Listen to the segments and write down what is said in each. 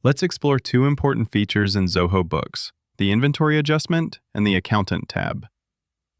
Let's explore two important features in Zoho Books, the Inventory Adjustment and the Accountant tab.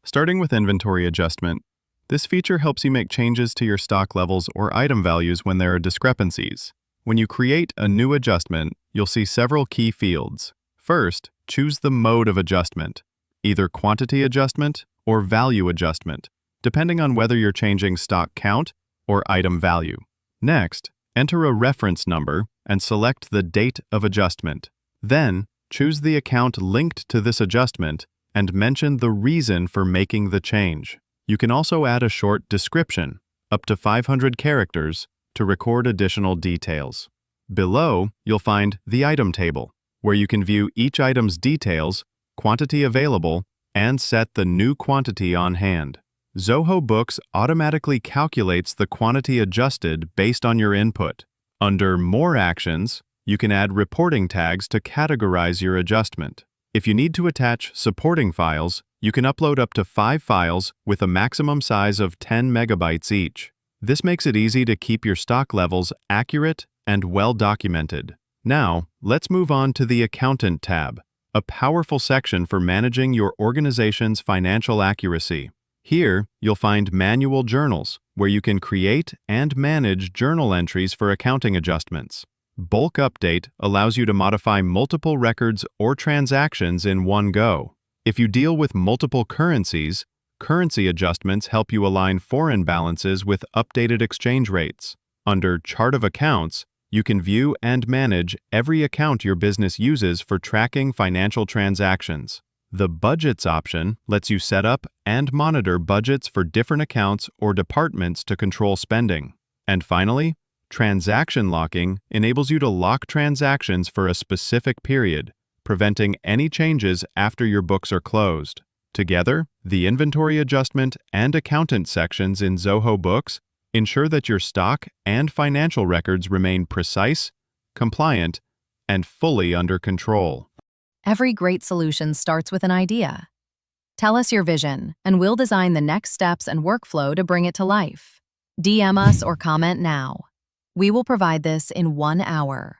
Starting with Inventory Adjustment, this feature helps you make changes to your stock levels or item values when there are discrepancies. When you create a new adjustment, you'll see several key fields. First, choose the mode of adjustment, either quantity adjustment or value adjustment, depending on whether you're changing stock count or item value. Next, enter a reference number and select the date of adjustment. Then, choose the account linked to this adjustment and mention the reason for making the change. You can also add a short description, up to 500 characters, to record additional details. Below, you'll find the item table, where you can view each item's details, quantity available, and set the new quantity on hand. Zoho Books automatically calculates the quantity adjusted based on your input. Under More Actions, you can add reporting tags to categorize your adjustment. If you need to attach supporting files, you can upload up to 5 files with a maximum size of 10 megabytes each. This makes it easy to keep your stock levels accurate and well documented. Now, let's move on to the Accountant tab, a powerful section for managing your organization's financial accuracy. Here, you'll find manual journals, where you can create and manage journal entries for accounting adjustments. Bulk Update allows you to modify multiple records or transactions in one go. If you deal with multiple currencies, currency adjustments help you align foreign balances with updated exchange rates. Under Chart of Accounts, you can view and manage every account your business uses for tracking financial transactions. The Budgets option lets you set up and monitor budgets for different accounts or departments to control spending. And finally, Transaction Locking enables you to lock transactions for a specific period, preventing any changes after your books are closed. Together, the Inventory Adjustment and Accountant sections in Zoho Books ensure that your stock and financial records remain precise, compliant, and fully under control. Every great solution starts with an idea. Tell us your vision, and we'll design the next steps and workflow to bring it to life. DM us or comment now. We will provide this in 1 hour.